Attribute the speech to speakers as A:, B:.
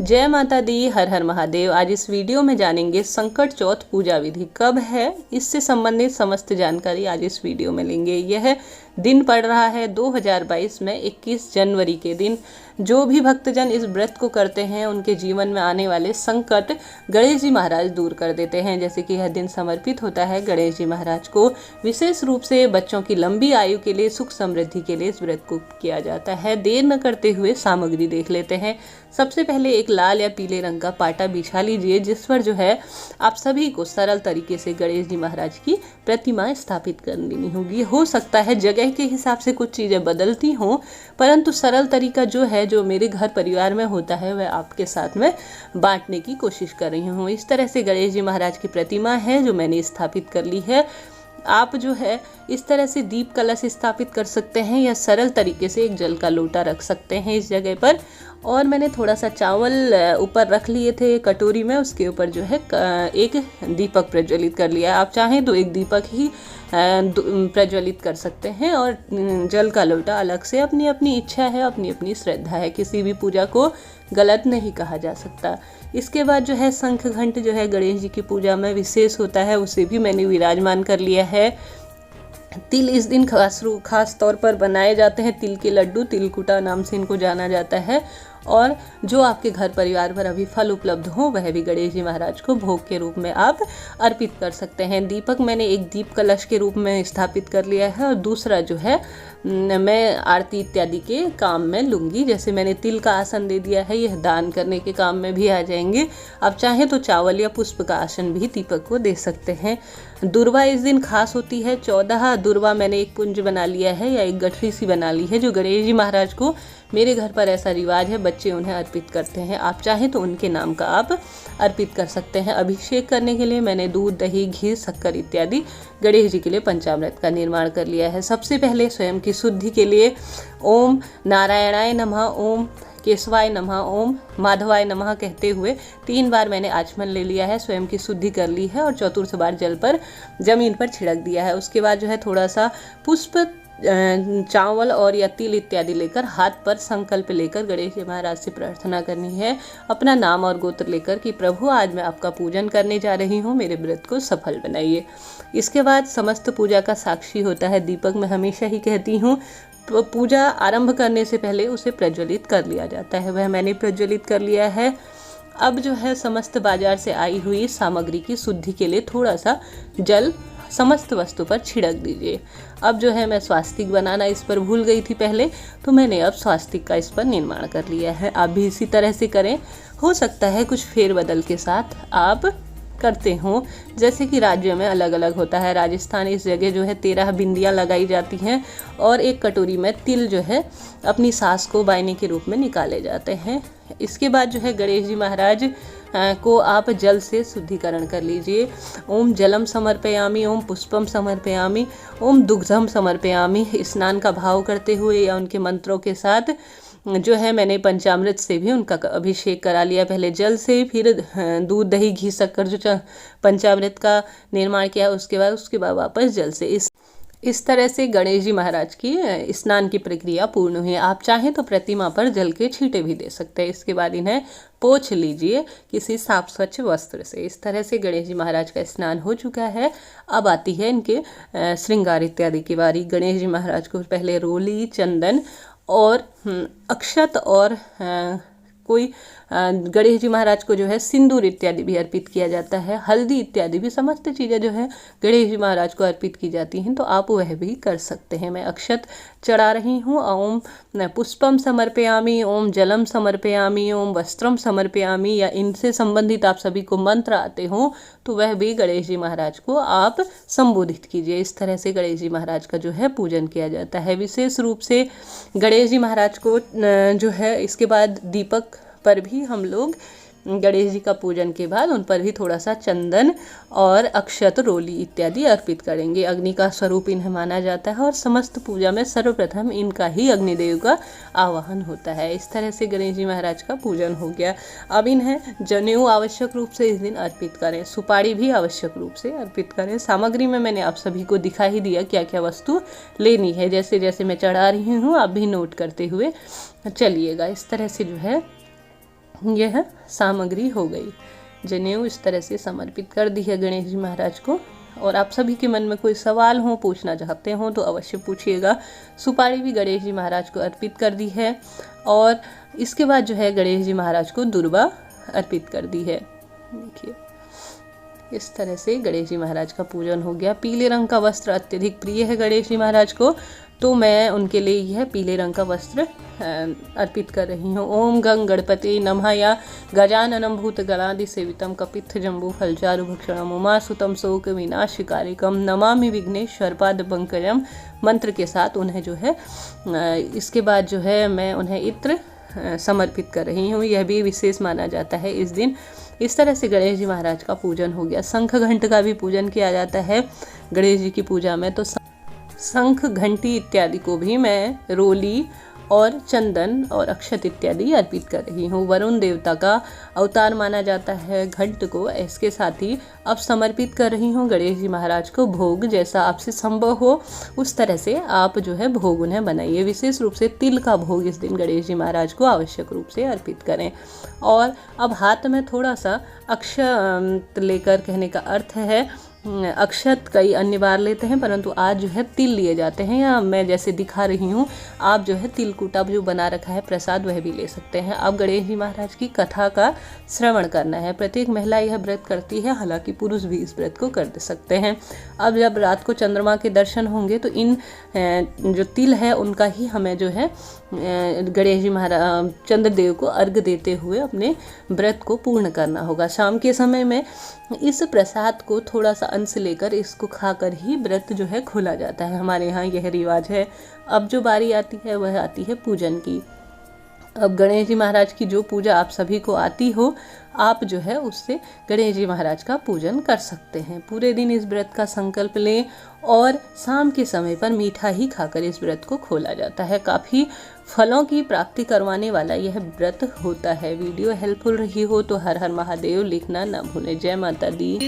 A: जय माता दी, हर हर महादेव। आज इस वीडियो में जानेंगे संकट चौथ पूजा विधि कब है, इससे संबंधित समस्त जानकारी आज इस वीडियो में लेंगे। यह दिन पड़ रहा है 2022 में 21 जनवरी के दिन। जो भी भक्तजन इस व्रत को करते हैं उनके जीवन में आने वाले संकट गणेश जी महाराज दूर कर देते हैं। जैसे कि यह दिन समर्पित होता है गणेश जी महाराज को। विशेष रूप से बच्चों की लंबी आयु के लिए, सुख समृद्धि के लिए इस व्रत को किया जाता है। देर न करते हुए सामग्री देख लेते हैं। सबसे पहले एक लाल या पीले रंग का पाटा बिछा लीजिए, जिस पर जो है आप सभी को सरल तरीके से गणेश जी महाराज की प्रतिमा स्थापित कर लेनी होगी। हो सकता है जगह के हिसाब से कुछ चीज़ें बदलती हों, परंतु सरल तरीका जो है, जो मेरे घर परिवार में होता है, वह आपके साथ में बांटने की कोशिश कर रही हूँ। इस तरह से गणेश जी महाराज की प्रतिमा है जो मैंने स्थापित कर ली है। आप जो है इस तरह से दीप कलश स्थापित कर सकते हैं या सरल तरीके से एक जल का लोटा रख सकते हैं इस जगह पर। और मैंने थोड़ा सा चावल ऊपर रख लिए थे कटोरी में, उसके ऊपर जो है एक दीपक प्रज्वलित कर लिया। आप चाहें तो एक दीपक ही प्रज्वलित कर सकते हैं और जल का लोटा अलग से। अपनी अपनी इच्छा है, अपनी अपनी श्रद्धा है, किसी भी पूजा को गलत नहीं कहा जा सकता। इसके बाद जो है शंख घंट जो है गणेश जी की पूजा में विशेष होता है, उसे भी मैंने विराजमान कर लिया है। तिल इस दिन खास तौर पर बनाए जाते हैं। तिल के लड्डू, तिलकुटा नाम से इनको जाना जाता है। और जो आपके घर परिवार पर अभी फल उपलब्ध हो वह भी गणेश जी महाराज को भोग के रूप में आप अर्पित कर सकते हैं। दीपक मैंने एक दीप कलश के रूप में स्थापित कर लिया है और दूसरा जो है मैं आरती इत्यादि के काम में लूँगी। जैसे मैंने तिल का आसन दे दिया है, यह दान करने के काम में भी आ जाएंगे। आप चाहें तो चावल या पुष्प का आसन भी दीपक को दे सकते हैं। दुर्वा इस दिन खास होती है। 14 दुर्वा मैंने एक पुंज बना लिया है या एक गठरी सी बना ली है, जो गणेश जी महाराज को, मेरे घर पर ऐसा रिवाज है, बच्चे उन्हें अर्पित करते हैं। आप चाहें तो उनके नाम का आप अर्पित कर सकते हैं। अभिषेक करने के लिए मैंने दूध, दही, घी, शक्कर इत्यादि गणेश जी के लिए पंचामृत का निर्माण कर लिया है। सबसे पहले स्वयं की शुद्धि के लिए ओम नारायणाय नमः, ओम केशवाय नमः, ओम माधवाय नमः कहते हुए 3 बार मैंने आचमन ले लिया है, स्वयं की शुद्धि कर ली है और चतुर्थ बार जल पर जमीन पर छिड़क दिया है। उसके बाद जो है थोड़ा सा पुष्प, चावल और या तिल इत्यादि लेकर हाथ पर संकल्प लेकर गणेश जी महाराज से प्रार्थना करनी है, अपना नाम और गोत्र लेकर कि प्रभु आज मैं आपका पूजन करने जा रही हूँ, मेरे व्रत को सफल बनाइए। इसके बाद समस्त पूजा का साक्षी होता है दीपक। मैं हमेशा ही कहती हूँ पूजा आरंभ करने से पहले उसे प्रज्वलित कर लिया जाता है, वह मैंने प्रज्वलित कर लिया है। अब जो है समस्त बाजार से आई हुई सामग्री की शुद्धि के लिए थोड़ा सा जल समस्त वस्तु पर छिड़क दीजिए। अब जो है मैं स्वास्तिक बनाना इस पर भूल गई थी पहले, तो मैंने अब स्वास्तिक का इस पर निर्माण कर लिया है। आप भी इसी तरह से करें। हो सकता है कुछ फेरबदल के साथ आप करते हों, जैसे कि राज्य में अलग अलग होता है। राजस्थान इस जगह जो है 13 बिंदियाँ लगाई जाती हैं और एक कटोरी में तिल जो है अपनी सास को वायने के रूप में निकाले जाते हैं। इसके बाद जो है गणेश जी महाराज को आप जल से शुद्धिकरण कर लीजिए। ओम जलम समर्पयामि, ओम पुष्पम समर्पयामि, ओम दुग्धम समर्पयामि। स्नान का भाव करते हुए या उनके मंत्रों के साथ जो है मैंने पंचामृत से भी उनका अभिषेक करा लिया। पहले जल से, फिर दूध, दही, घी, शक्कर जो पंचामृत का निर्माण किया, उसके बाद वापस जल से। इस तरह से गणेश जी महाराज की स्नान की प्रक्रिया पूर्ण हुई। आप चाहें तो प्रतिमा पर जल के छींटे भी दे सकते हैं। इसके बाद इन्हें पोंछ लीजिए किसी साफ स्वच्छ वस्त्र से। इस तरह से गणेश जी महाराज का स्नान हो चुका है। अब आती है इनके श्रृंगार इत्यादि की बारी। गणेश जी महाराज को पहले रोली, चंदन और अक्षत और कोई गणेश जी महाराज को जो है सिंदूर इत्यादि भी अर्पित किया जाता है। हल्दी इत्यादि भी समस्त चीज़ें जो है गणेश जी महाराज को अर्पित की जाती हैं, तो आप वह भी कर सकते हैं। मैं अक्षत चढ़ा रही हूँ। ओम पुष्पम समर्पयामि, ओम जलम समर्पयामि, ओम वस्त्रम समर्पयामि, या इनसे संबंधित आप सभी को मंत्र आते हों तो वह भी गणेश जी महाराज को आप संबोधित कीजिए। इस तरह से गणेश जी महाराज का जो है पूजन किया जाता है। विशेष रूप से गणेश जी महाराज को जो है इसके बाद दीपक पर भी हम लोग गणेश जी का पूजन के बाद उन पर भी थोड़ा सा चंदन और अक्षत, रोली इत्यादि अर्पित करेंगे। अग्नि का स्वरूप इन्हें माना जाता है और समस्त पूजा में सर्वप्रथम इनका ही अग्निदेव का आवाहन होता है। इस तरह से गणेश जी महाराज का पूजन हो गया। अब इन्हें जनेऊ आवश्यक रूप से इस दिन अर्पित करें, सुपारी भी आवश्यक रूप से अर्पित करें। सामग्री में मैंने आप सभी को दिखा ही दिया क्या क्या वस्तु लेनी है। जैसे जैसे मैं चढ़ा रही हूँ आप भी नोट करते हुए चलिएगा। इस तरह से जो है यह सामग्री हो गई। जनेऊ इस तरह से समर्पित कर दी है गणेश जी महाराज को। और आप सभी के मन में कोई सवाल हो, पूछना चाहते हो तो अवश्य पूछिएगा। सुपारी भी गणेश जी महाराज को अर्पित कर दी है। और इसके बाद जो है गणेश जी महाराज को दुर्वा अर्पित कर दी है। देखिए इस तरह से गणेश जी महाराज का पूजन हो गया। पीले रंग का वस्त्र अत्यधिक प्रिय है गणेश जी महाराज को, तो मैं उनके लिए यह पीले रंग का वस्त्र अर्पित कर रही हूँ। ओम गंग गणपति नमः या गजाननं भूत गणादि सेवितम कपित्थ जम्बू फलचारु भक्षणम उमासुतम शोक विनाशकारिकम नमामि विघ्नेश्वर पाद पंकजम मंत्र के साथ उन्हें जो है इसके बाद जो है मैं उन्हें इत्र समर्पित कर रही हूँ। यह भी विशेष माना जाता है इस दिन। इस तरह से गणेश जी महाराज का पूजन हो गया। शंख घंट का भी पूजन किया जाता है गणेश जी की पूजा में, तो शंख घंटी इत्यादि को भी मैं रोली और चंदन और अक्षत इत्यादि अर्पित कर रही हूँ। वरुण देवता का अवतार माना जाता है घंट को। इसके साथ ही अब समर्पित कर रही हूँ गणेश जी महाराज को भोग। जैसा आपसे संभव हो उस तरह से आप जो है भोग उन्हें बनाइए। विशेष रूप से तिल का भोग इस दिन गणेश जी महाराज को आवश्यक रूप से अर्पित करें। और अब हाथ में थोड़ा सा अक्षत लेकर, कहने का अर्थ है अक्षत कई अन्य बार लेते हैं, परंतु आज जो है तिल लिए जाते हैं, या मैं जैसे दिखा रही हूँ आप जो है तिलकुटा जो बना रखा है प्रसाद वह भी ले सकते हैं। अब गणेश जी महाराज की कथा का श्रवण करना है। प्रत्येक महिला यह व्रत करती है, हालांकि पुरुष भी इस व्रत को कर सकते हैं। अब जब रात को चंद्रमा के दर्शन होंगे तो इन जो तिल है उनका ही हमें जो है गणेश जी महाराज चंद्रदेव को अर्घ देते हुए अपने व्रत को पूर्ण करना होगा। शाम के समय में इस प्रसाद को थोड़ा सा अंश लेकर इसको खाकर ही व्रत जो है खोला जाता है। हमारे यहाँ यह रिवाज है। अब जो बारी आती है वह आती है पूजन की। अब गणेश जी महाराज की जो पूजा आप सभी को आती हो, आप जो है उससे गणेश जी महाराज का पूजन कर सकते हैं। पूरे दिन इस व्रत का संकल्प लें और शाम के समय पर मीठा ही खाकर इस व्रत को खोला जाता है। काफ़ी फलों की प्राप्ति करवाने वाला यह व्रत होता है। वीडियो हेल्पफुल रही हो तो हर हर महादेव लिखना न भूलें। जय माता दी।